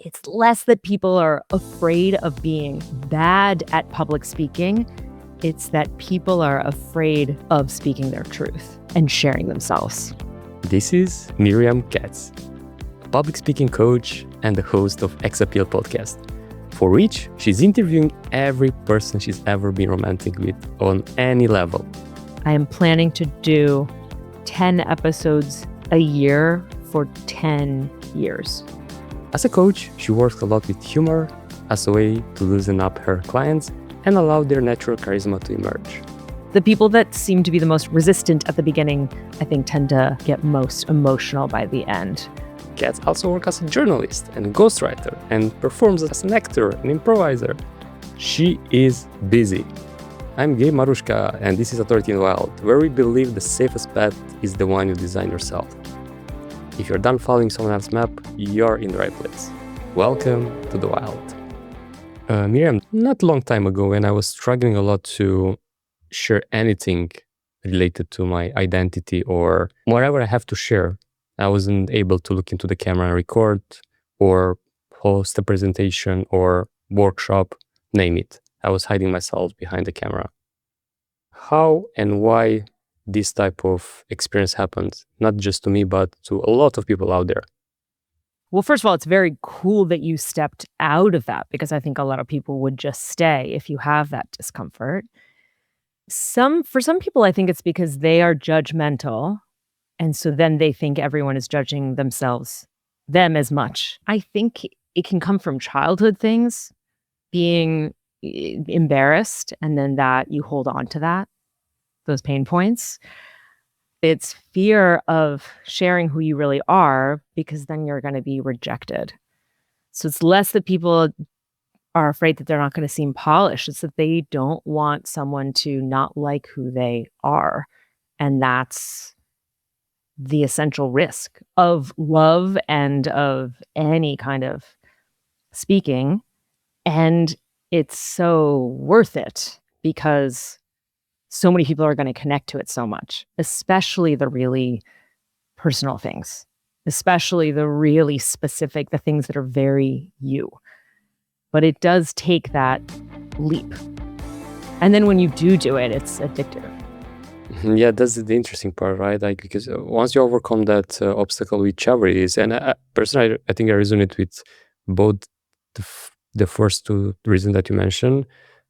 It's less that people are afraid of being bad at public speaking. It's that people are afraid of speaking their truth and sharing themselves. This is Miriam Katz, a public speaking coach and the host of Exes podcast, for which she's interviewing every person she's ever been romantic with on any level. I am planning to do 10 episodes a year for 10 years. As a coach, she works a lot with humor as a way to loosen up her clients and allow their natural charisma to emerge. The people that seem to be the most resistant at the beginning, I think, tend to get most emotional by the end. Katz also works as a journalist and ghostwriter and performs as an actor and improviser. She is busy. I'm Gabe Marushka, and this is Authority in the Wild, where we believe the safest path is the one you design yourself. If you're done following someone else's map, you're in the right place. Welcome to the wild. Miriam, not a long time ago when I was struggling a lot to share anything related to my identity or whatever I have to share, I wasn't able to look into the camera and record or host a presentation or workshop, name it. I was hiding myself behind the camera. How and why this type of experience happens, not just to me, but to a lot of people out there? Well, first of all, it's very cool that you stepped out of that, because I think a lot of people would just stay if you have that discomfort. For some people, I think it's because they are judgmental, and so then they think everyone is judging them as much. I think it can come from childhood things, being embarrassed, and then that you hold on to those pain points. It's fear of sharing who you really are, because then you're going to be rejected. So it's less that people are afraid that they're not going to seem polished. It's that they don't want someone to not like who they are. And that's the essential risk of love and of any kind of speaking. And it's so worth it because so many people are going to connect to it so much, especially the really personal things, especially the really specific, the things that are very you. But it does take that leap. And then when you do it, it's addictive. Yeah, that's the interesting part, right? Like, because once you overcome that obstacle, whichever it is, and personally, I think I resonate with both the first two reasons that you mentioned,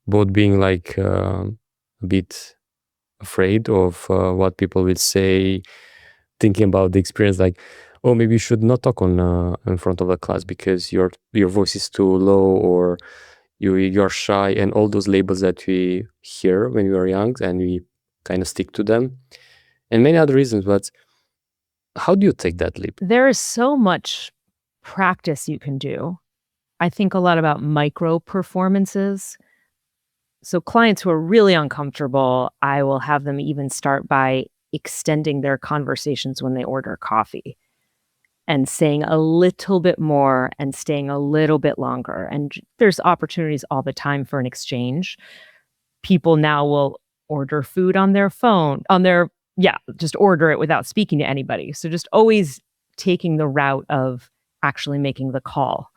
both being like a bit afraid of what people will say, thinking about the experience, like, oh, maybe you should not talk in front of the class because your voice is too low, or you're shy, and all those labels that we hear when we were young, and we kind of stick to them, and many other reasons. But how do you take that leap? There is so much practice you can do. I think a lot about micro performances. So clients who are really uncomfortable, I will have them even start by extending their conversations when they order coffee and saying a little bit more and staying a little bit longer. And there's opportunities all the time for an exchange. People now will order food on their phone, just order it without speaking to anybody. So just always taking the route of actually making the call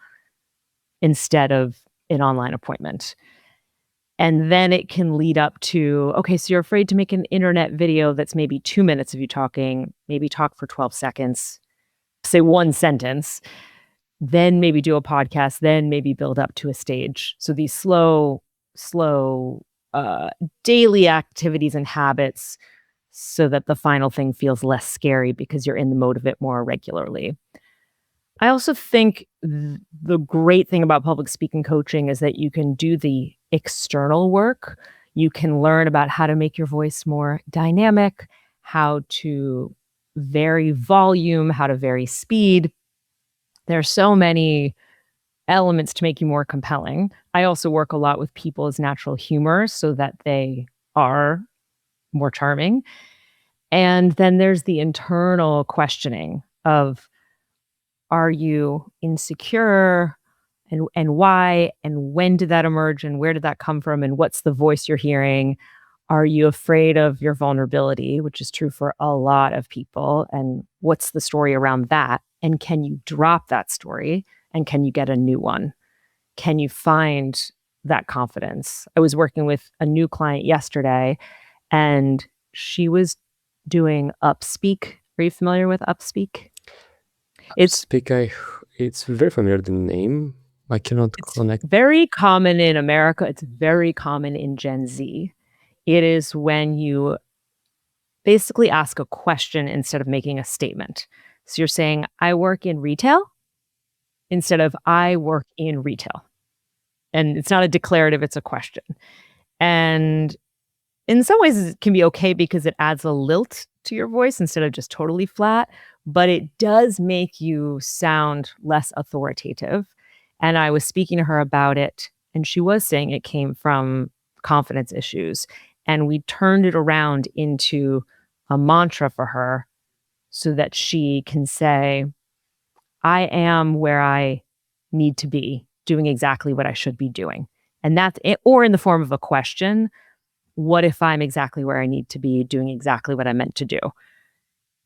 instead of an online appointment. And then it can lead up to, okay, so you're afraid to make an internet video that's maybe 2 minutes of you talking, maybe talk for 12 seconds, say one sentence, then maybe do a podcast, then maybe build up to a stage. So these slow daily activities and habits, so that the final thing feels less scary because you're in the mode of it more regularly. I also think the great thing about public speaking coaching is that you can do the external work. You can learn about how to make your voice more dynamic, how to vary volume, how to vary speed. There are so many elements to make you more compelling. I also work a lot with people's natural humor so that they are more charming. And then there's the internal questioning of, are you insecure, and why, and when did that emerge, and where did that come from, and what's the voice you're hearing? Are you afraid of your vulnerability, which is true for a lot of people, and what's the story around that? And can you drop that story And can you get a new one? Can you find that confidence? I was working with a new client yesterday, and she was doing Upspeak. Are you familiar with Upspeak? It's It's very familiar, the name. I cannot it's connect. very common in America. It's very common in Gen Z. It is when you basically ask a question instead of making a statement. So you're saying, I work in retail instead of I work in retail. And it's not a declarative, it's a question. And in some ways, it can be okay because it adds a lilt to your voice instead of just totally flat, but it does make you sound less authoritative. And I was speaking to her about it, and she was saying it came from confidence issues. And we turned it around into a mantra for her so that she can say, I am where I need to be, doing exactly what I should be doing. And that's it, or in the form of a question, what if I'm exactly where I need to be, doing exactly what I meant to do?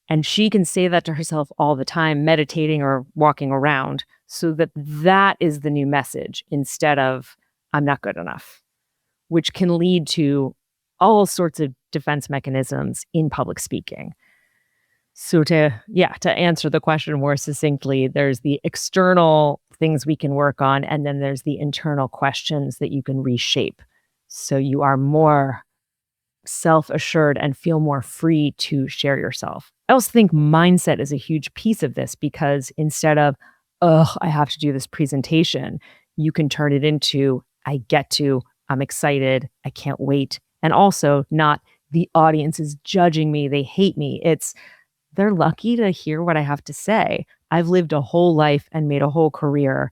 And she can say that to herself all the time, meditating or walking around, so that that is the new message instead of I'm not good enough, which can lead to all sorts of defense mechanisms in public speaking. So to answer the question more succinctly, there's the external things we can work on, and then there's the internal questions that you can reshape. So you are more self-assured and feel more free to share yourself. I also think mindset is a huge piece of this because instead of, oh, I have to do this presentation, you can turn it into, I get to, I'm excited, I can't wait. And also not the audience is judging me, they hate me. It's they're lucky to hear what I have to say. I've lived a whole life and made a whole career.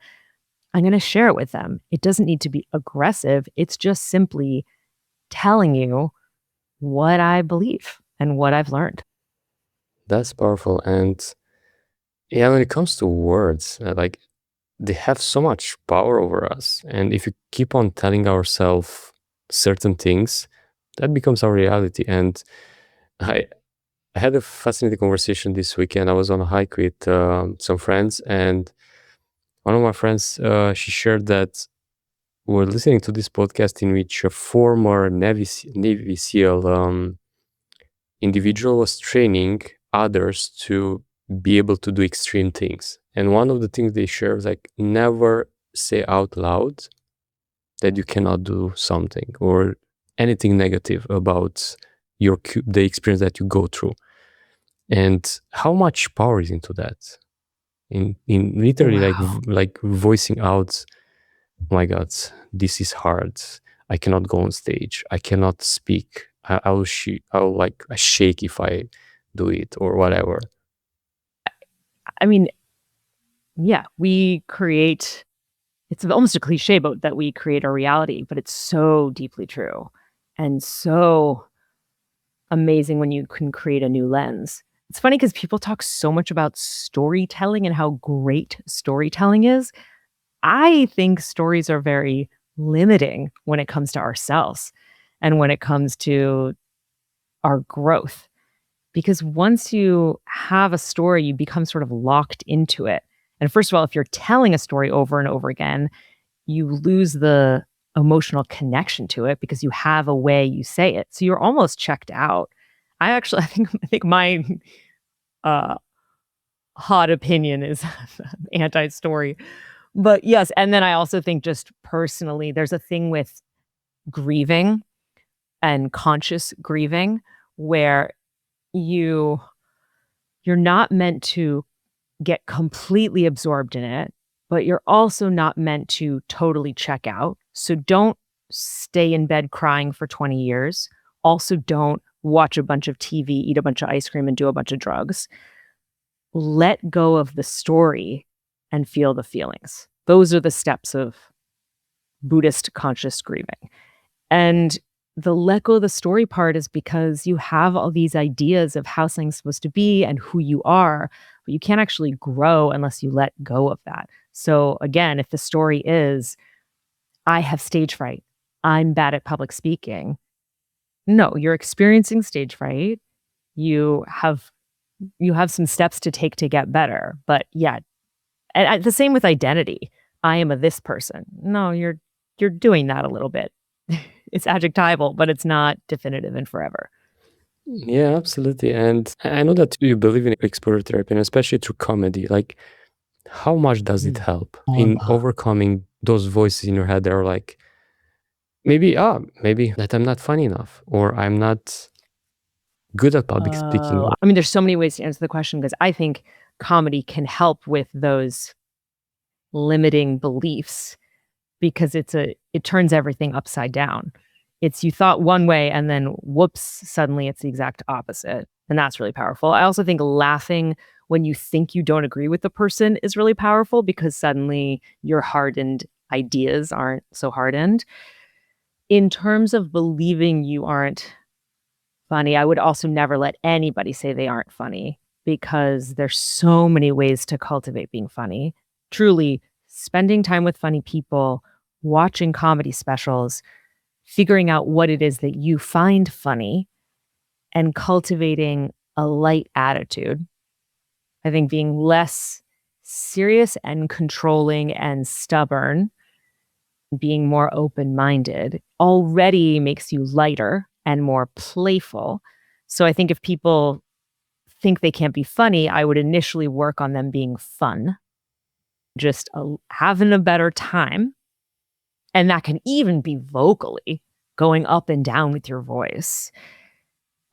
I'm going to share it with them. It doesn't need to be aggressive. It's just simply telling you what I believe and what I've learned. That's powerful. And yeah, when it comes to words, like they have so much power over us. And if you keep on telling ourselves certain things, that becomes our reality. And I, I had a fascinating conversation this weekend. I was on a hike with some friends, and one of my friends, she shared that we're listening to this podcast in which a former Navy SEAL individual was training others to be able to do extreme things. And one of the things they share is like never say out loud that you cannot do something or anything negative about the experience that you go through. And how much power is into that? In literally Wow. like voicing out, oh my God, this is hard. I cannot go on stage. I cannot speak. I'll like I shake if I do it or whatever. I mean, yeah, we create it's almost a cliche but that we create our reality, but it's so deeply true and so amazing when you can create a new lens. It's funny because people talk so much about storytelling and how great storytelling is. I think stories are very limiting when it comes to ourselves and when it comes to our growth. Because once you have a story, you become sort of locked into it. And first of all, if you're telling a story over and over again, you lose the emotional connection to it because you have a way you say it. So you're almost checked out. I think my uh, hot opinion is anti-story. But yes, and then I also think just personally, there's a thing with grieving and conscious grieving where you you're not meant to get completely absorbed in it, but you're also not meant to totally check out. So don't stay in bed crying for 20 years. Also, don't watch a bunch of TV, eat a bunch of ice cream, and do a bunch of drugs. Let go of the story and feel the feelings. Those are the steps of Buddhist conscious grieving. And the let go of the story part is because you have all these ideas of how something's supposed to be and who you are, but you can't actually grow unless you let go of that. So again, if the story is, I have stage fright, I'm bad at public speaking. No, you're experiencing stage fright. You have some steps to take to get better. But yeah, And the same with identity. I am a this person. No, you're doing that a little bit. It's adjectival, but it's not definitive and forever. Yeah, absolutely. And I know that you believe in exposure therapy, and especially through comedy. Like, how much does it Mm. help Oh, in overcoming those voices in your head that are like, maybe that I'm not funny enough, or I'm not good at public speaking. oh, I mean, there's so many ways to answer the question because I think comedy can help with those limiting beliefs because it turns everything upside down. It's you thought one way and then whoops, suddenly it's the exact opposite, and that's really powerful. I also think laughing when you think you don't agree with the person is really powerful because suddenly your hardened ideas aren't so hardened. In terms of believing you aren't funny, I would also never let anybody say they aren't funny because there's so many ways to cultivate being funny. Truly, spending time with funny people, watching comedy specials, figuring out what it is that you find funny, and cultivating a light attitude. I think being less serious and controlling and stubborn, being more open minded already makes you lighter and more playful. So I think if people think they can't be funny, I would initially work on them being fun, just having a better time. And that can even be vocally going up and down with your voice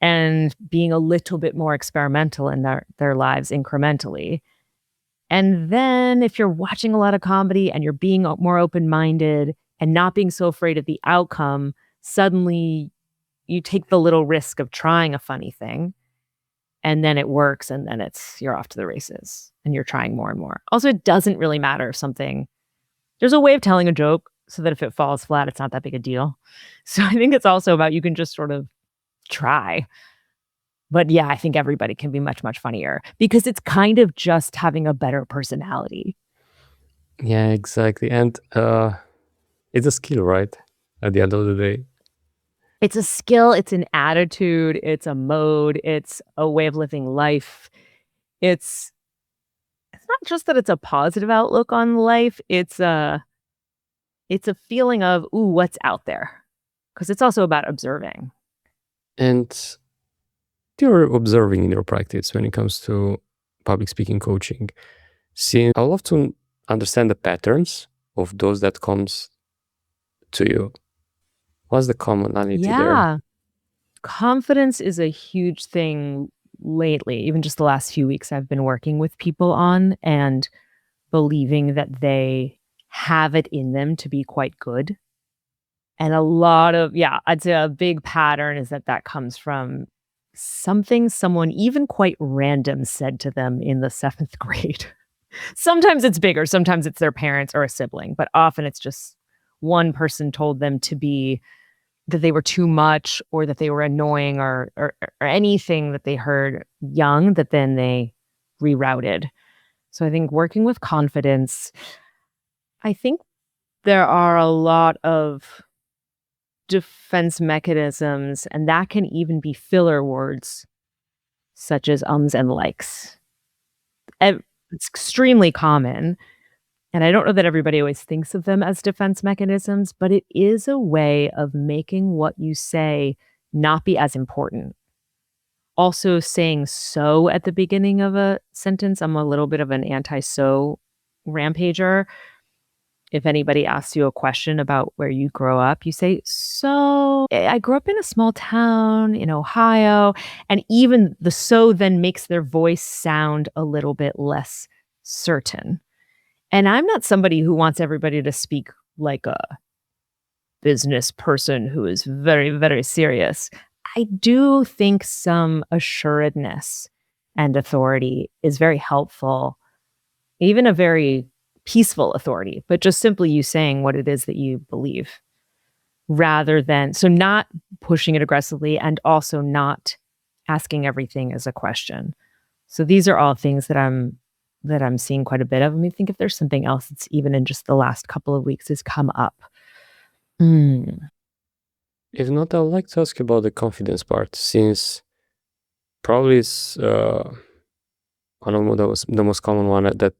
and being a little bit more experimental in their lives incrementally. And then if you're watching a lot of comedy and you're being more open-minded and not being so afraid of the outcome, suddenly you take the little risk of trying a funny thing and then it works and then you're off to the races and you're trying more and more. Also, it doesn't really matter if something there's a way of telling a joke so that if it falls flat, it's not that big a deal. So I think it's also about you can just sort of try. But yeah, I think everybody can be much, much funnier because it's kind of just having a better personality. Yeah, exactly. And it's a skill, right? At the end of the day. It's a skill, it's an attitude, it's a mode, it's a way of living life. It's it's not just that it's a positive outlook on life, it's a feeling of, "Ooh, what's out there?" Because it's also about observing. And you're observing in your practice when it comes to public speaking coaching. Since I love to understand the patterns of those that comes to you. What's the commonality there? Yeah. Confidence is a huge thing lately, even just the last few weeks I've been working with people on and believing that they have it in them to be quite good. And a lot of yeah, I'd say a big pattern is that that comes from something someone even quite random said to them in the 7th grade. Sometimes it's bigger, sometimes it's their parents or a sibling, but often it's just one person told them to be that they were too much or that they were annoying or anything that they heard young that then they rerouted. So I think working with confidence, I think there are a lot of defense mechanisms, and that can even be filler words such as ums and likes. It's extremely common, and I don't know that everybody always thinks of them as defense mechanisms, but it is a way of making what you say not be as important. Also saying "so" at the beginning of a sentence, I'm a little bit of an anti-"so" rampager. If anybody asks you a question about where you grow up, you say, "So, I grew up in a small town in Ohio." And even the "so" then makes their voice sound a little bit less certain. And I'm not somebody who wants everybody to speak like a business person who is very, very serious. I do think some assuredness and authority is very helpful, even a very peaceful authority, but just simply you saying what it is that you believe rather than so not pushing it aggressively and also not asking everything as a question. So these are all things that I'm seeing quite a bit of. Let me think if there's something else that's even in just the last couple of weeks has come up. Mm. If not, I would like to ask you about the confidence part, since probably it's one of the most common one that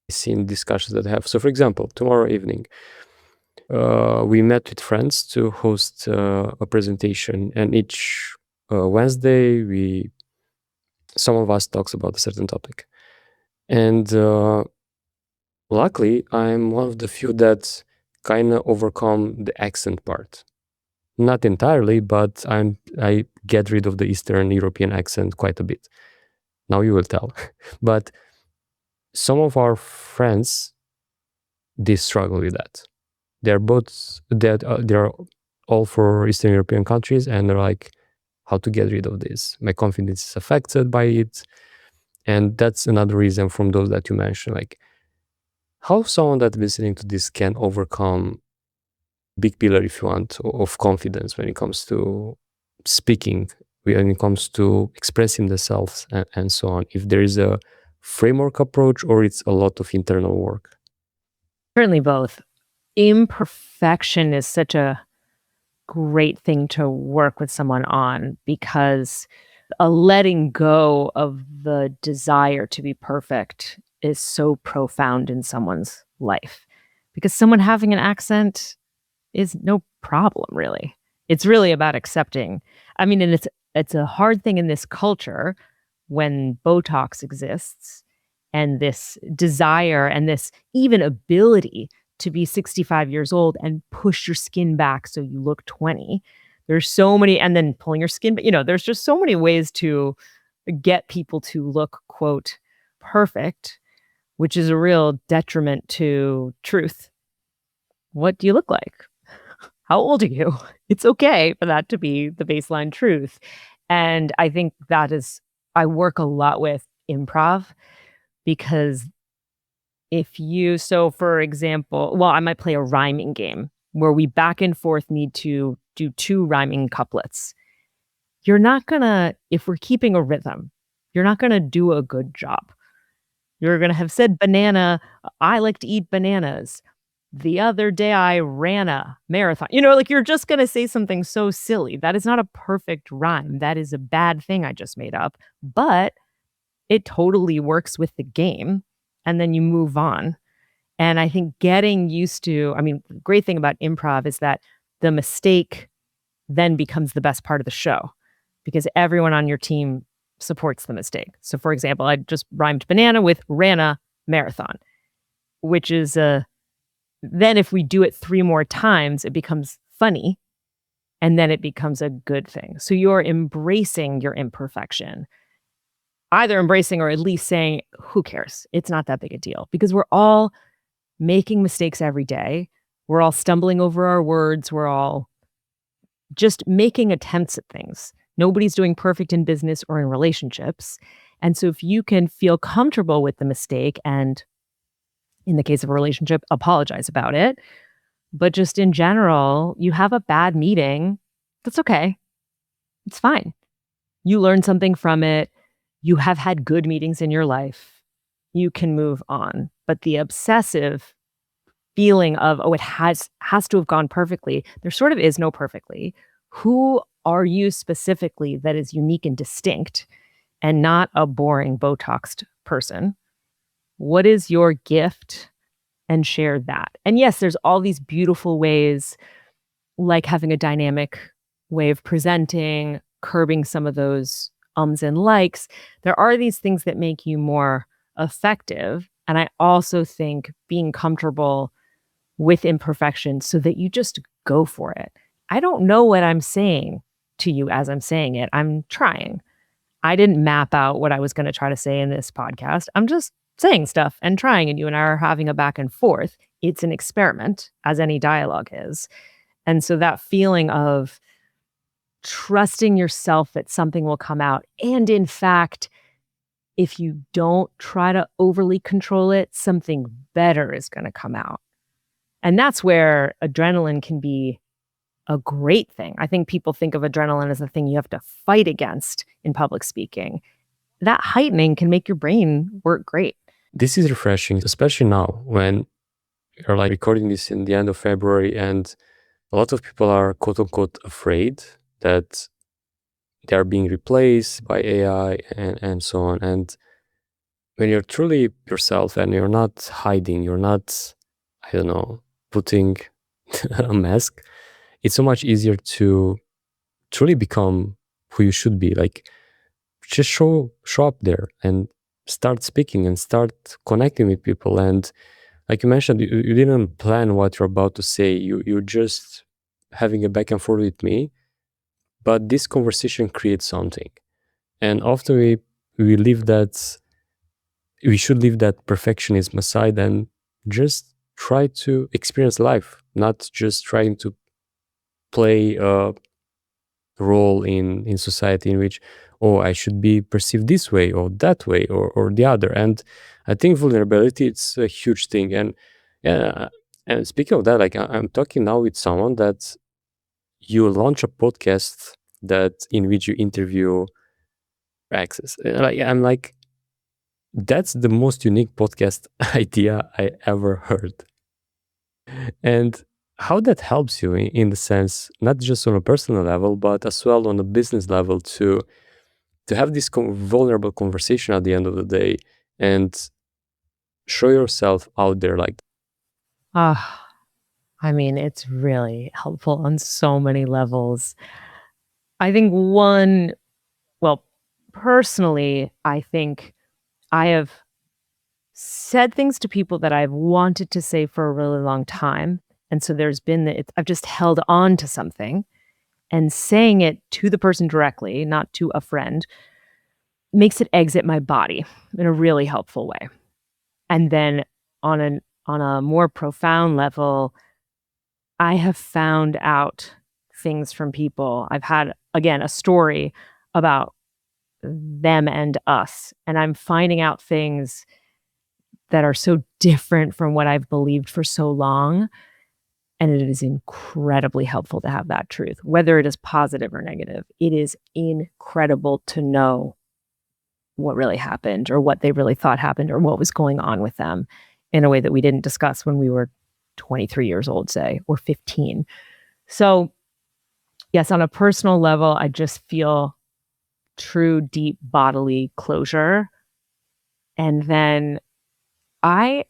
seen discussions that I have. So, for example, tomorrow evening, we met with friends to host a presentation, and each Wednesday, some of us talks about a certain topic. And luckily, I'm one of the few that kind of overcome the accent part. Not entirely, but I get rid of the Eastern European accent quite a bit. Now you will tell. But some of our friends, they struggle with that. They're all for Eastern European countries, and they're like, how to get rid of this? My confidence is affected by it. And that's another reason from those that you mentioned, like how someone that's listening to this can overcome big pillar, if you want, of confidence when it comes to speaking, when it comes to expressing themselves, and so on. If there is a framework approach or it's a lot of internal work. Certainly both. Imperfection is such a great thing to work with someone on because a letting go of the desire to be perfect is so profound in someone's life. Because someone having an accent is no problem, really. It's really about accepting. I mean, and it's a hard thing in this culture when Botox exists and this desire and this even ability to be 65 years old and push your skin back so you look 20. There's so many, and then pulling your skin, but there's just so many ways to get people to look, quote, perfect, which is a real detriment to truth. What do you look like? How old are you? It's okay for that to be the baseline truth. And I think I work a lot with improv because so for example, well, I might play a rhyming game where we back and forth need to do two rhyming couplets. If we're keeping a rhythm, you're not gonna do a good job. You're gonna have said banana, I like to eat bananas. The other day I ran a marathon. Like you're just gonna say something so silly. That is not a perfect rhyme. That is a bad thing I just made up, but it totally works with the game, and then you move on. And I think getting used to the great thing about improv is that the mistake then becomes the best part of the show because everyone on your team supports the mistake. So, for example, I just rhymed banana with ran a marathon, which is then if we do it 3 more times, it becomes funny, and then it becomes a good thing. So you're embracing your imperfection. Either embracing or at least saying, "Who cares? It's not that big a deal." Because we're all making mistakes every day. We're all stumbling over our words. We're all just making attempts at things. Nobody's doing perfect in business or in relationships. And so if you can feel comfortable with the mistake and, in the case of a relationship, apologize about it, but just in general, you have a bad meeting, that's okay. It's fine. You learn something from it. You have had good meetings in your life. You can move on. But the obsessive feeling of, oh, it has to have gone perfectly. There sort of is no perfectly. Who are you specifically that is unique and distinct and not a boring Botoxed person? What is your gift? And share that. And yes, there's all these beautiful ways, like having a dynamic way of presenting, curbing some of those ums and likes. There are these things that make you more effective. And I also think being comfortable with imperfection so that you just go for it. I don't know what I'm saying to you as I'm saying it. I'm trying. I didn't map out what I was going to try to say in this podcast. I'm just saying stuff and trying, and you and I are having a back and forth. It's an experiment, as any dialogue is. And so that feeling of trusting yourself that something will come out. And in fact, if you don't try to overly control it, something better is going to come out. And that's where adrenaline can be a great thing. I think people think of adrenaline as a thing you have to fight against in public speaking. That heightening can make your brain work great. This is refreshing, especially now when you're like recording this in the end of February and a lot of people are quote unquote afraid that they are being replaced by AI and so on. And when you're truly yourself and you're not hiding, you're not, I don't know, putting a mask, it's so much easier to truly become who you should be. Like, just show up there and start speaking and start connecting with people. And like you mentioned, you didn't plan what you're about to say. You're just having a back and forth with me, but this conversation creates something. And often we leave that, we should leave that perfectionism aside and just try to experience life, not just trying to play a role in society in which, oh, I should be perceived this way or that way or the other. And I think vulnerability, it's a huge thing. And yeah, and speaking of that, like I'm talking now with someone that you launch a podcast that in which you interview Exes. Like I'm like, that's the most unique podcast idea I ever heard. And how that helps you in the sense, not just on a personal level, but as well on a business level to have this vulnerable conversation at the end of the day and show yourself out there like. Ah, I mean, it's really helpful on so many levels. I think well, personally, I think I have said things to people that I've wanted to say for a really long time, and so there's been I've just held on to something, and saying it to the person directly, not to a friend, makes it exit my body in a really helpful way. And then on a more profound level, I have found out things from people. I've had, again, a story about them and us, and I'm finding out things that are so different from what I've believed for so long, and it is incredibly helpful to have that truth, whether it is positive or negative. It is incredible to know what really happened or what they really thought happened or what was going on with them in a way that we didn't discuss when we were 23 years old, say, or 15. So, yes, on a personal level, I just feel true, deep bodily closure. And then I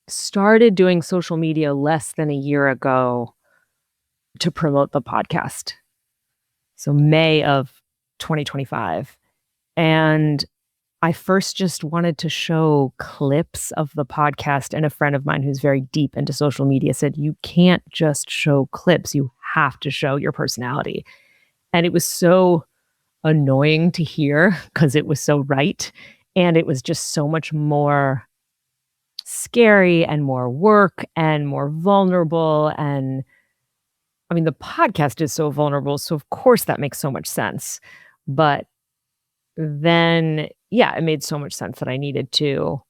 started doing social media less than a year ago to promote the podcast. So, May of 2025. And I first just wanted to show clips of the podcast, and a friend of mine who's very deep into social media said, "You can't just show clips, you have to show your personality." And it was so annoying to hear because it was so right, and it was just so much more scary and more work and more vulnerable, and I mean, the podcast is so vulnerable, so of course that makes so much sense. But then, yeah, it made so much sense that I needed to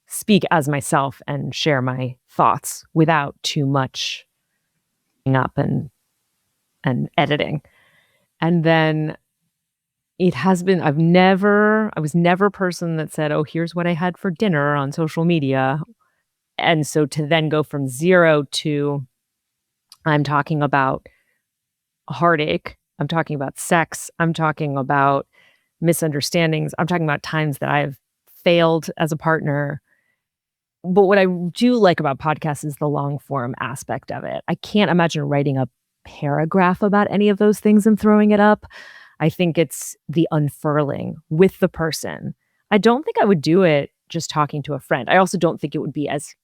speak as myself and share my thoughts without too much up and editing. And then it has been I was never a person that said, "Oh, here's what I had for dinner" on social media. And so to then go from 0 to I'm talking about heartache, I'm talking about sex, I'm talking about misunderstandings, I'm talking about times that I've failed as a partner. But what I do like about podcasts is the long form aspect of it. I can't imagine writing a paragraph about any of those things and throwing it up. I think it's the unfurling with the person. I don't think I would do it just talking to a friend. I also don't think it would be as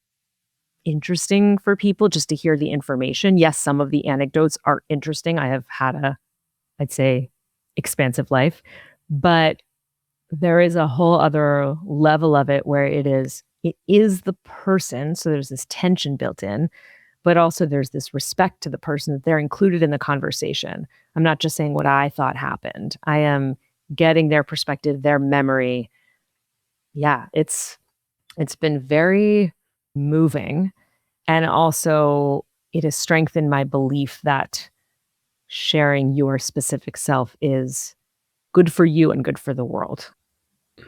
interesting for people just to hear the information. Yes, some of the anecdotes are interesting. I have had I'd say, expansive life, but there is a whole other level of it where it is the person, so there's this tension built in, but also there's this respect to the person that they're included in the conversation. I'm not just saying what I thought happened. I am getting their perspective, their memory. Yeah, it's been very moving, and also it has strengthened my belief that sharing your specific self is good for you and good for the world.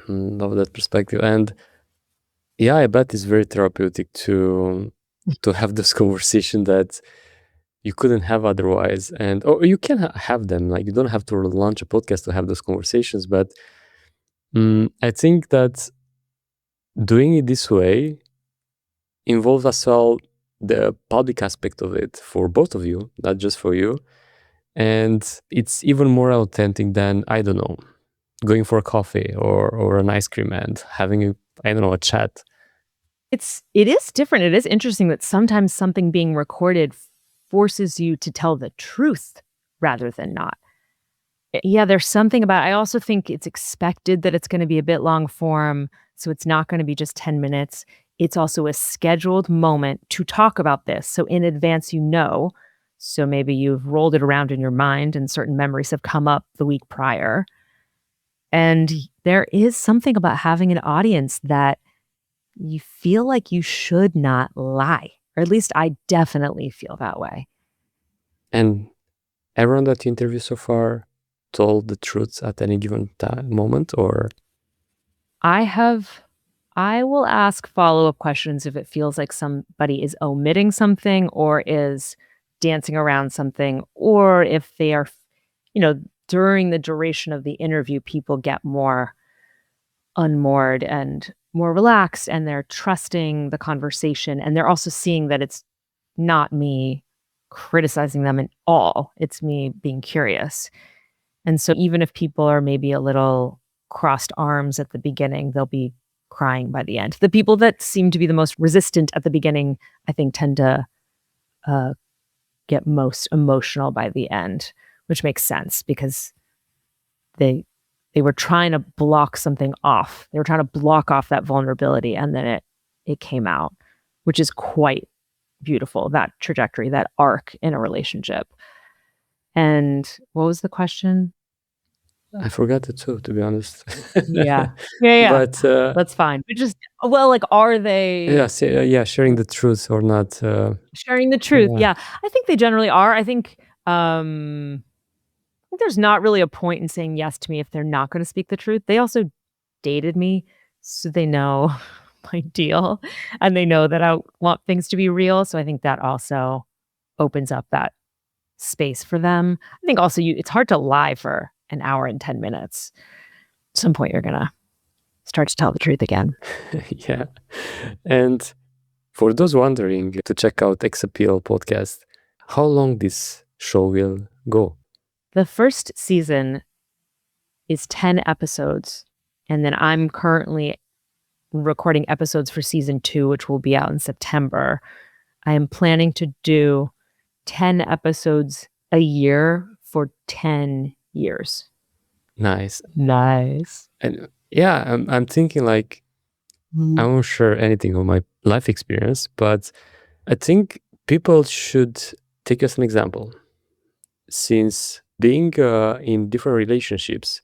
Love that perspective. And yeah, I bet it's very therapeutic to have this conversation that you couldn't have otherwise. And or you can have them, like you don't have to launch a podcast to have those conversations. But I think that doing it this way involves as well the public aspect of it for both of you, not just for you. And it's even more authentic than, I don't know, going for a coffee or an ice cream and having a, I don't know, a chat. It is different. It is interesting that sometimes something being recorded forces you to tell the truth rather than not. Yeah, there's something about I also think it's expected that it's gonna be a bit long form, so it's not gonna be just 10 minutes. It's also a scheduled moment to talk about this, so in advance you know. So maybe you've rolled it around in your mind and certain memories have come up the week prior. And there is something about having an audience that you feel like you should not lie, or at least I definitely feel that way. And everyone that you interviewed so far told the truth at any given moment, or I have I will ask follow-up questions if it feels like somebody is omitting something or is dancing around something, or if they are, you know, during the duration of the interview, people get more unmoored and more relaxed, and they're trusting the conversation, and they're also seeing that it's not me criticizing them at all. It's me being curious. And so even if people are maybe a little crossed arms at the beginning, they'll be crying by the end. The people that seem to be the most resistant at the beginning, I think, tend to uh, get most emotional by the end, which makes sense because they they were trying to block something off. They were trying to block off that vulnerability, and then it came out, which is quite beautiful. That trajectory, that arc in a relationship. And what was the question? I forgot it too, to be honest. Yeah. Yeah, yeah. But That's fine. But just well, like, are yeah, they yeah, sharing the truth or not. sharing the truth? Yeah, Yeah. I think they generally are. I think there's not really a point in saying yes to me if they're not gonna speak the truth. They also dated me, so they know my deal, and they know that I want things to be real, so I think that also opens up that space for them. I think also you it's hard to lie for an hour and 10 minutes. At some point, you're gonna start to tell the truth again. yeah. And for those wondering to check out X Appeal podcast, how long this show will go? The first season is 10 episodes, and then I'm currently recording episodes for season 2, which will be out in September. I am planning to do 10 episodes a year for 10 years. Nice. Nice. And yeah, I'm thinking like I won't share anything of my life experience, but I think people should take as an example, since being in different relationships,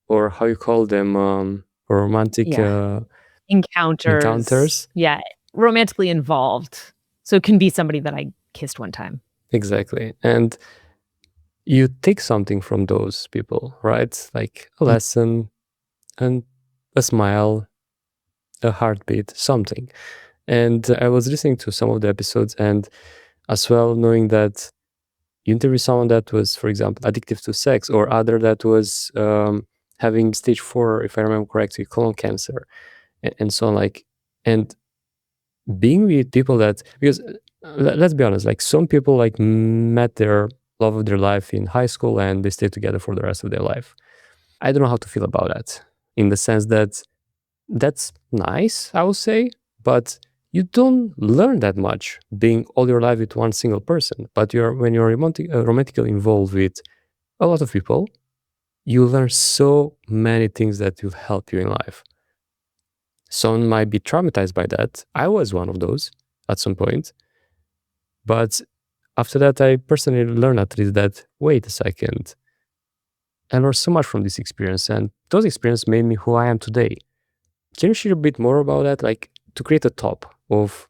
or how you call them, romantic Yeah. Encounters. encounters. Yeah, romantically involved. So it can be somebody that I kissed one time. Exactly. And you take something from those people, right? Like a lesson and a smile, a heartbeat, something. And I was listening to some of the episodes, and as well knowing that you interview someone that was, for example, addictive to sex, or other that was having stage 4, if I remember correctly, colon cancer, and so on. Like, and being with people that, because let's be honest, like some people like met their love of their life in high school and they stay together for the rest of their life. I don't know how to feel about that, in the sense that that's nice, I would say, but you don't learn that much being all your life with one single person. But when you're romantically involved with a lot of people, you learn so many things that will help you in life. Some might be traumatized by that. I was one of those at some point. But after that, I personally learned at least that, wait a second, I learned so much from this experience. And those experiences made me who I am today. Can you share a bit more about that? Like to create a top of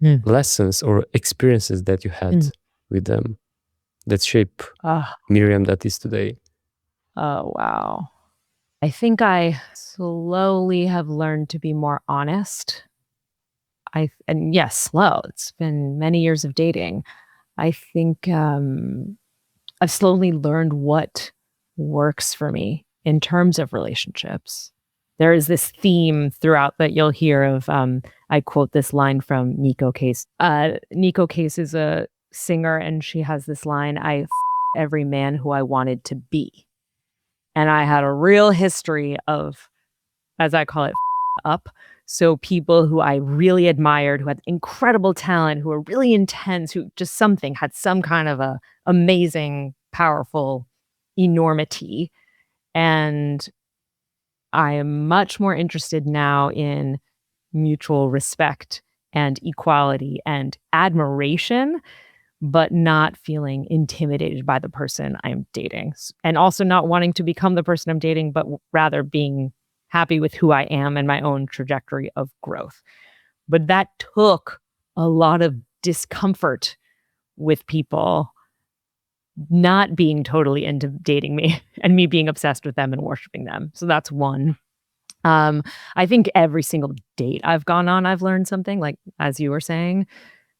Mm, lessons or experiences that you mm. had with them that shape Ah, Miriam that is today. oh, wow. I think I slowly have learned to be more honest. And yes, slow. It's been many years of dating. I think I've slowly learned what works for me in terms of relationships. There is this theme throughout that you'll hear of, I quote this line from Nico Case. Nico Case is a singer, and she has this line, "I every man who I wanted to be." And I had a real history of, as I call it, up. So people who I really admired, who had incredible talent, who were really intense, who just something had some kind of a amazing, powerful enormity. And I am much more interested now in mutual respect and equality and admiration, but not feeling intimidated by the person I'm dating. And also not wanting to become the person I'm dating, but rather being happy with who I am and my own trajectory of growth. But that took a lot of discomfort with people not being totally into dating me and me being obsessed with them and worshiping them. So that's one. Um, I think every single date I've gone on, I've learned something, like, as you were saying.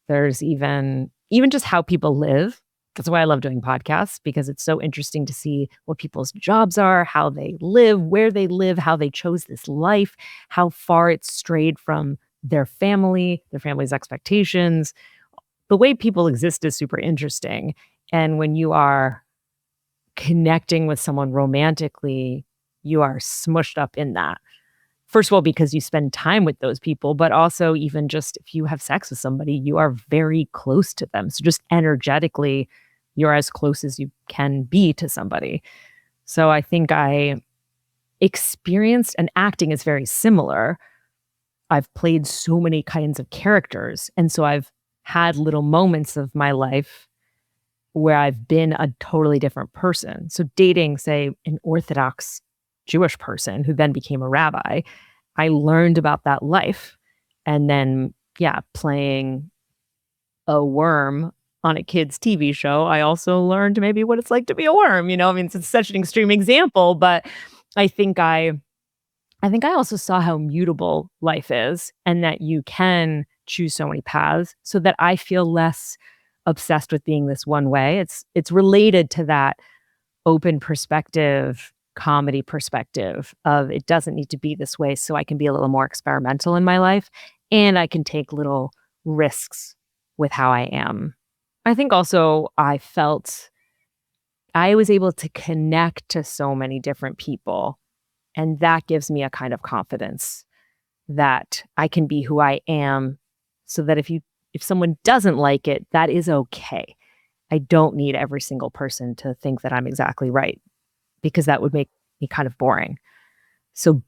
There's even just how people live. That's why I love doing podcasts, because it's so interesting to see what people's jobs are, how they live, where they live, how they chose this life, how far it's strayed from their family, their family's expectations. The way people exist is super interesting. And when you are connecting with someone romantically, you are smushed up in that. First of all, because you spend time with those people, but also even just if you have sex with somebody, you are very close to them. So just energetically, you're as close as you can be to somebody. So I think I experienced, and acting is very similar. I've played so many kinds of characters. And so I've had little moments of my life where I've been a totally different person. So dating, say, an Orthodox Jewish person who then became a rabbi, I learned about that life. And then, yeah, playing a worm on a kid's TV show, I also learned maybe what it's like to be a worm. I mean, it's such an extreme example, but I think I also saw how mutable life is, and that you can choose so many paths, so that I feel less obsessed with being this one way. It's related to that open perspective, comedy perspective of, it doesn't need to be this way, so I can be a little more experimental in my life, and I can take little risks with how I am. I think also I felt I was able to connect to so many different people, and that gives me a kind of confidence that I can be who I am, so that if someone doesn't like it, that is okay. I don't need every single person to think that I'm exactly right, because that would make me kind of boring. So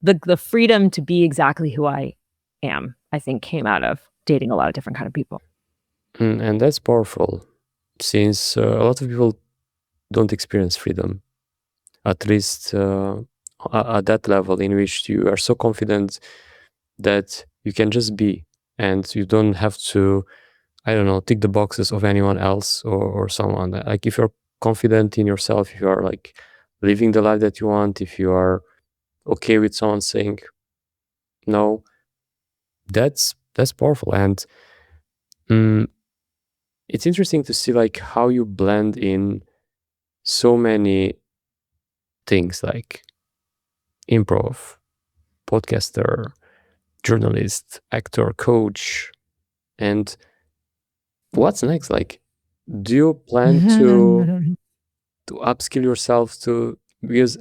the freedom to be exactly who I am, I think, came out of dating a lot of different kind of people. And that's powerful, since a lot of people don't experience freedom, at least at that level in which you are so confident that you can just be, and you don't have to, I don't know, tick the boxes of anyone else, or someone. Like, if you're confident in yourself, if you are like living the life that you want, if you are okay with someone saying no, that's powerful. And mm, it's interesting to see like how you blend in so many things, like improv, podcaster, journalist, actor, coach. And what's next? Like, do you plan to upskill yourself to, because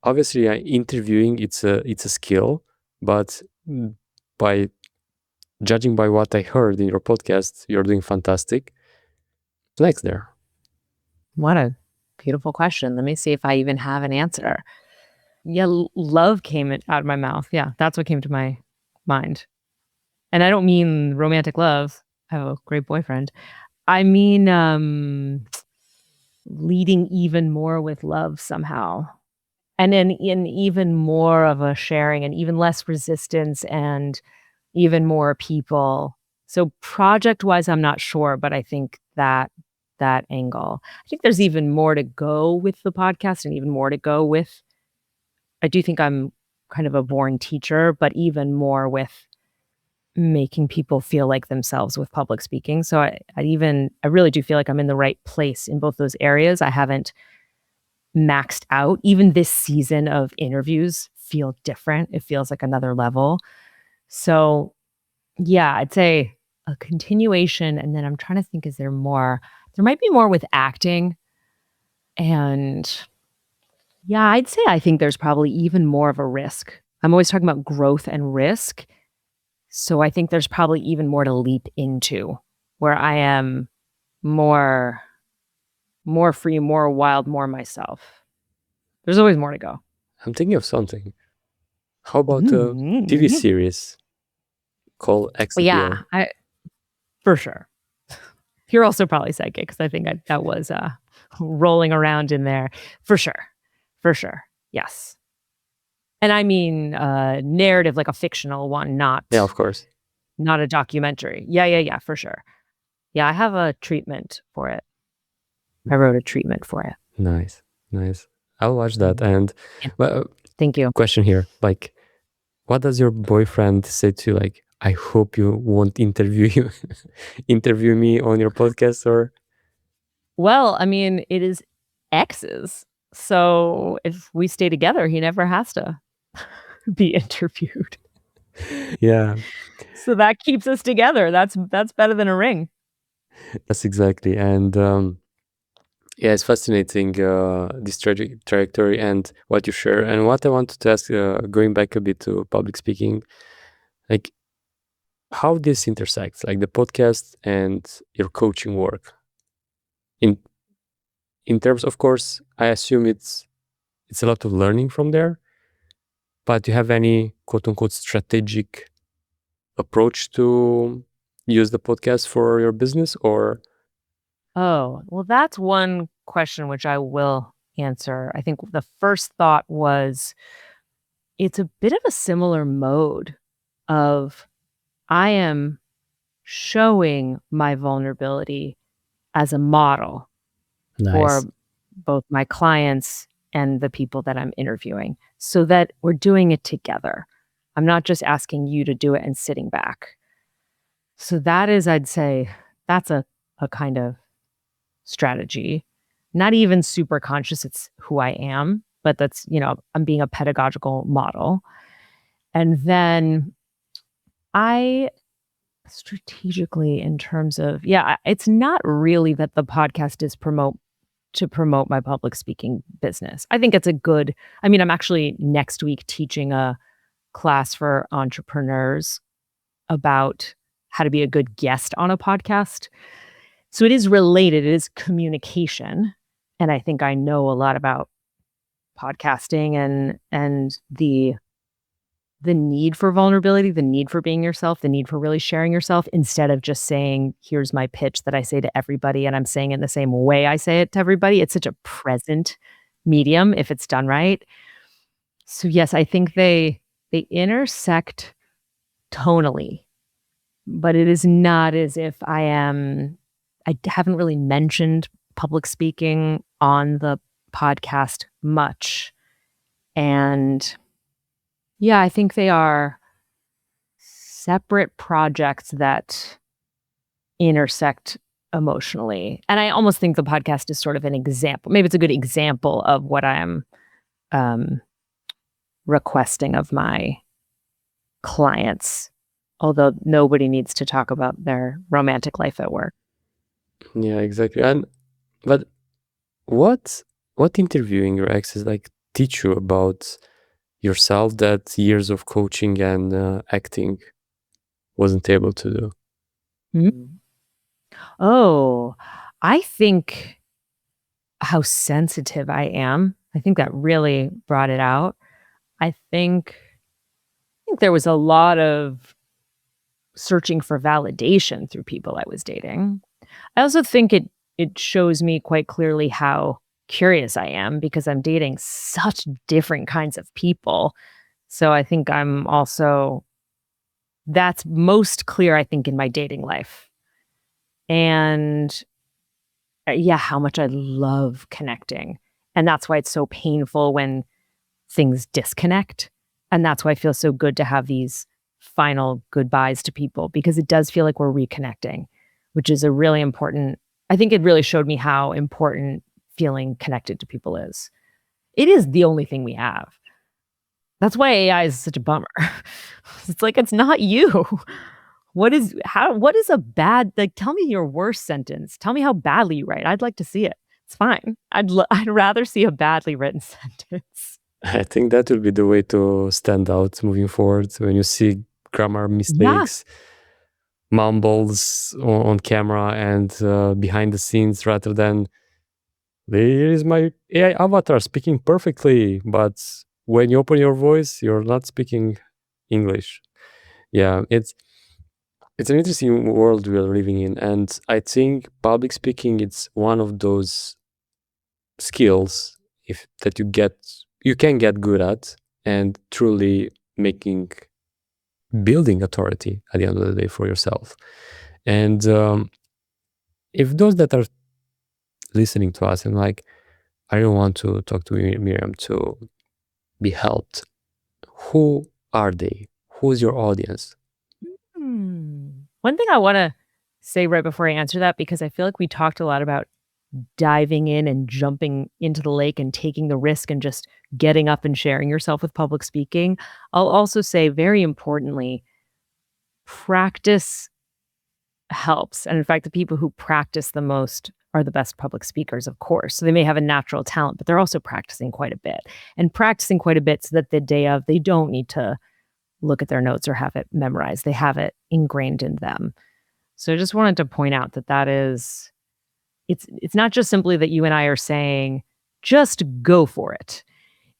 obviously interviewing, it's a skill, but by judging by what I heard in your podcast, you're doing fantastic. What's next there? What a beautiful question. Let me see if I even have an answer. Yeah, love came out of my mouth. Yeah, that's what came to my mind. And I don't mean romantic love. I have a great boyfriend. I mean, leading even more with love somehow. And in even more of a sharing, and even less resistance, and even more people. So project-wise, I'm not sure, but I think that angle. I think there's even more to go with the podcast, and even more to go with, I do think I'm kind of a born teacher, but even more with making people feel like themselves with public speaking. So I really do feel like I'm in the right place in both those areas. I haven't maxed out. Even this season of interviews feel different. It feels like another level. So, yeah, I'd say a continuation, and then I'm trying to think, is there more? There might be more with acting, and yeah, I'd say I think there's probably even more of a risk. I'm always talking about growth and risk, so I think there's probably even more to leap into, where I am more free, more wild, more myself. There's always more to go. I'm thinking of something. How about a TV Mhm. series called Exes? Yeah, I for sure. You're also probably psychic because I think that was, rolling around in there. For sure. For sure. Yes. And I mean, narrative, like a fictional one, Yeah, of course. not a documentary. Yeah, yeah, yeah, for sure. Yeah, I have a treatment for it. I wrote a treatment for it. Nice, nice. I'll watch that. Mhm. And Yeah. well, Thank you. question here, like, what does your boyfriend say to you? Like, I hope you won't interview you, interview me on your podcast, or Well, I mean, it is exes, so if we stay together, he never has to be interviewed. yeah, So that keeps us together. That's better than a ring. that's exactly. And yeah, it's fascinating this trajectory and what you share. And what I wanted to ask, going back a bit to public speaking, like how this intersects, like the podcast and your coaching work. In in terms, of course, I assume it's a lot of learning from there. But do you have any quote unquote strategic approach to use the podcast for your business, or Oh, well, that's one question which I will answer. I think the first thought was it's a bit of a similar mode of I am showing my vulnerability as a model for nice? both my clients and the people that I'm interviewing so that we're doing it together. I'm not just asking you to do it and sitting back. So that is, I'd say, that's a kind of strategy. Not even super conscious it's who I am, but that's, I'm being a pedagogical model. And then I strategically in terms of it's not really that the podcast is to promote my public speaking business. I think it's a good I mean, I'm actually next week teaching a class for entrepreneurs about how to be a good guest on a podcast. So it is related, it is communication, and I think I know a lot about podcasting and the need for vulnerability, the need for being yourself, the need for really sharing yourself instead of just saying, "Here's my pitch that I say to everybody, and I'm saying it the same way I say it to everybody." It's such a present medium if it's done right. So, yes, I think they intersect tonally, but it is not as if I haven't really mentioned public speaking on the podcast much, and yeah, I think they are separate projects that intersect emotionally. And I almost think the podcast is sort of an example. Maybe it's a good example of what I'm um, requesting of my clients, although nobody needs to talk about their romantic life at work. Yeah, exactly. And but what what interviewing your exes like teach you about yourself that years of coaching and acting wasn't able to do? Mm. Oh, I think how sensitive I am. I think that really brought it out. I think there was a lot of searching for validation through people I was dating. I also think it shows me quite clearly how curious I am because I'm dating such different kinds of people. So I think I'm also that's most clear I think in my dating life. And yeah, how much I love connecting. And that's why it's so painful when things disconnect. And that's why I feel so good to have these final goodbyes to people because it does feel like we're reconnecting, which is a really important I think it really showed me how important feeling connected to people is. It is the only thing we have. That's why AI is such a bummer. It's like, it's not you. What is a bad, like, tell me your worst sentence. Tell me how badly you write. I'd like to see it. It's fine. I'd rather see a badly written sentence. I think that will be the way to stand out moving forward. When you see grammar Yeah. mistakes, mumbles on camera and behind the scenes, rather than there is my AI avatar speaking perfectly, but when you open your voice, you're not speaking English. Yeah, it's an interesting world we are living in, and I think public speaking it's one of those skills if that you can get good at and truly making building authority at the end of the day for yourself. And if those that are listening to us and like, I don't want to talk to Miriam to be helped, who are they? Who's your audience? One thing I wanna say right before I answer that, because I feel like we talked a lot about diving in and jumping into the lake and taking the risk and just getting up and sharing yourself with public speaking. I'll also say, very importantly, practice helps, and in fact, the people who practice the most are the best public speakers, of course. So they may have a natural talent, but they're also practicing quite a bit, and practicing quite a bit so that the day of, they don't need to look at their notes or have it memorized. They have it ingrained in them. So I just wanted to point out that that is, it's not just simply that you and I are saying, "Just go for it."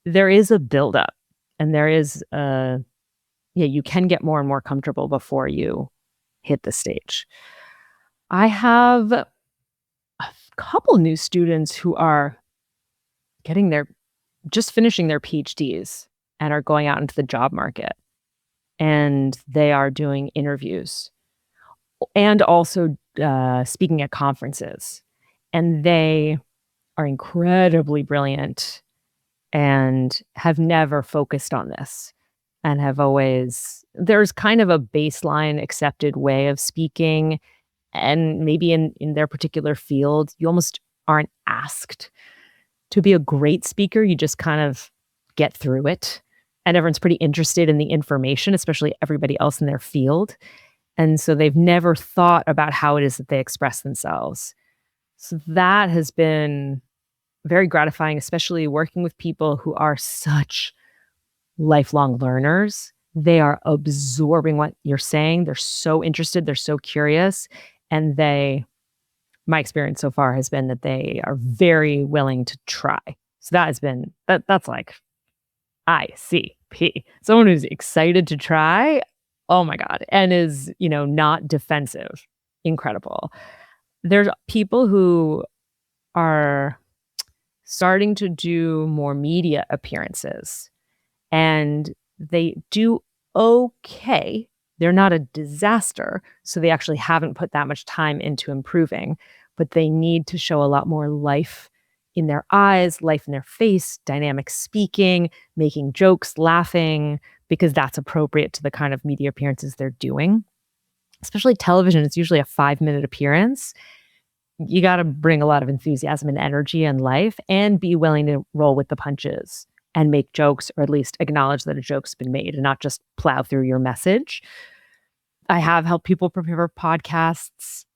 There is a buildup, and there is a, yeah, you can get more and more comfortable before you hit the stage. I have a couple new students who are getting their just finishing their PhDs and are going out into the job market, and they are doing interviews and also, speaking at conferences, and they are incredibly brilliant and have never focused on this and have always, there's kind of a baseline accepted way of speaking, and maybe in their particular field, you almost aren't asked to be a great speaker, you just kind of get through it, and everyone's pretty interested in the information, especially everybody else in their field, and so they've never thought about how it is that they express themselves. So that has been very gratifying, especially working with people who are such lifelong learners. They are absorbing what you're saying. They're so interested, they're so curious, and my experience so far has been that they are very willing to try. So that has been that's like ICP. Someone who's excited to try, oh my god, and is, not defensive. Incredible. There's people who are starting to do more media appearances, and they do okay. They're not a disaster, so they actually haven't put that much time into improving, but they need to show a lot more life in their eyes, life in their face, dynamic speaking, making jokes, laughing, because that's appropriate to the kind of media appearances they're doing. Especially television, it's usually a 5-minute appearance. You gotta bring a lot of enthusiasm and energy and life and be willing to roll with the punches and make jokes, or at least acknowledge that a joke's been made and not just plow through your message. I have helped people prepare for podcasts,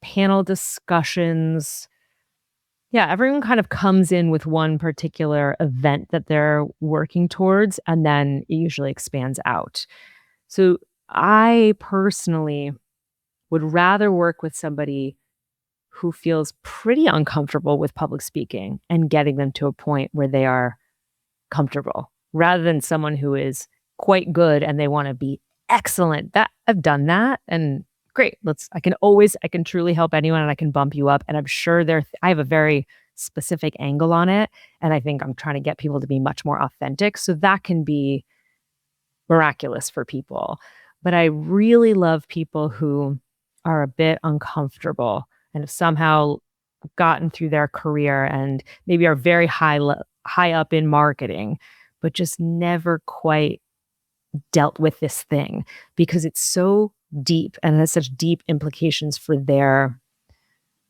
panel discussions. Yeah, everyone kind of comes in with one particular event that they're working towards, and then it usually expands out. So I personally would rather work with somebody who feels pretty uncomfortable with public speaking and getting them to a point where they are comfortable, rather than someone who is quite good and they wanna be excellent. That I've done that, and great, I can truly help anyone, and I can bump you up, and I'm sure I have a very specific angle on it, and I think I'm trying to get people to be much more authentic, so that can be miraculous for people. But I really love people who are a bit uncomfortable and have somehow gotten through their career and maybe are very high up in marketing, but just never quite dealt with this thing because it's so deep and has such deep implications for their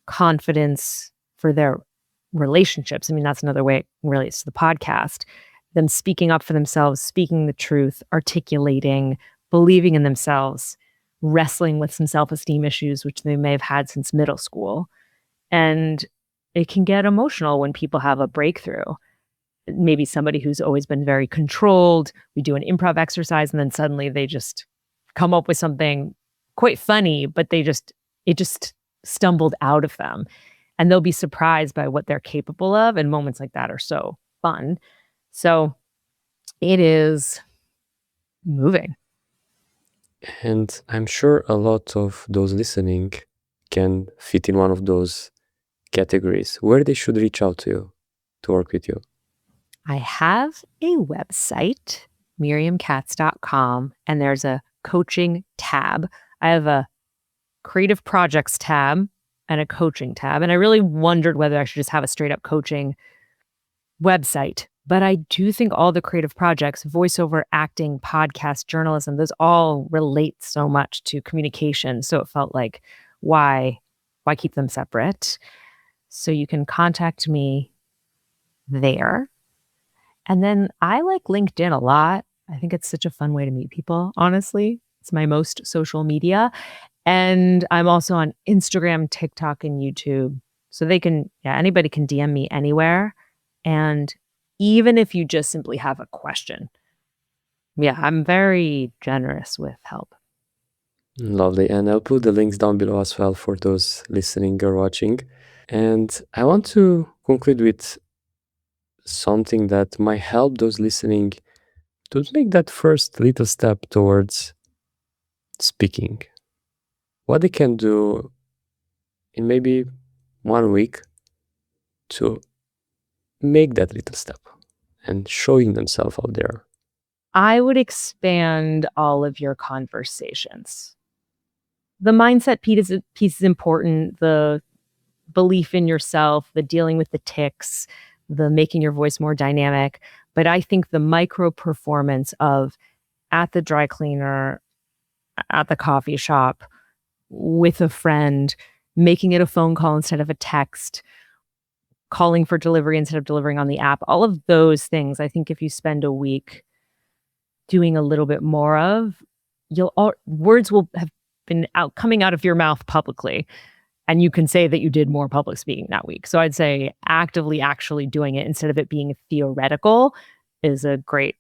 confidence, for their relationships. I mean, that's another way it relates to the podcast. them speaking up for themselves, speaking the truth, articulating, believing in themselves, wrestling with some self-esteem issues, which they may have had since middle school. And it can get emotional when people have a breakthrough. Maybe somebody who's always been very controlled, we do an improv exercise, and then suddenly they just come up with something quite funny, but it just stumbled out of them. And they'll be surprised by what they're capable of, and moments like that are so fun. So it is moving. And I'm sure a lot of those listening can fit in one of those categories where they should reach out to you to work with you. I have a website, miriamkatz.com, and there's a coaching tab. I have a creative projects tab and a coaching tab. And I really wondered whether I should just have a straight up coaching website. But I do think all the creative projects, voiceover, acting, podcast, journalism, those all relate so much to communication. So it felt like, why keep them separate? So you can contact me there. And then I like LinkedIn a lot. I think it's such a fun way to meet people, honestly. It's my most social media. And I'm also on Instagram, TikTok, and YouTube. So anybody can DM me anywhere. And even if you just simply have a question, I'm very generous with help. Lovely. And I'll put the links down below as well for those listening or watching. And I want to conclude with something that might help those listening to make that first little step towards speaking. What they can do in maybe 1 week to make that little step and showing themselves out there. I would expand all of your conversations. The mindset piece is important. The belief in yourself, the dealing with the tics, the making your voice more dynamic. But I think the micro performance of at the dry cleaner, at the coffee shop, with a friend, making it a phone call instead of a text, calling for delivery instead of delivering on the app, all of those things, I think if you spend a week doing a little bit more of, words will have been coming out of your mouth publicly. And you can say that you did more public speaking that week. So I'd say actively actually doing it instead of it being theoretical is a great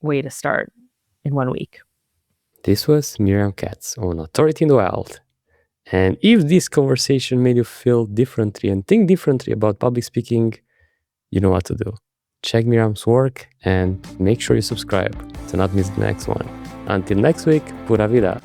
way to start in 1 week. This was Miriam Katz on Authority in the Wild. And if this conversation made you feel differently and think differently about public speaking, you know what to do. Check Miriam's work and make sure you subscribe to not miss the next one. Until next week, pura vida.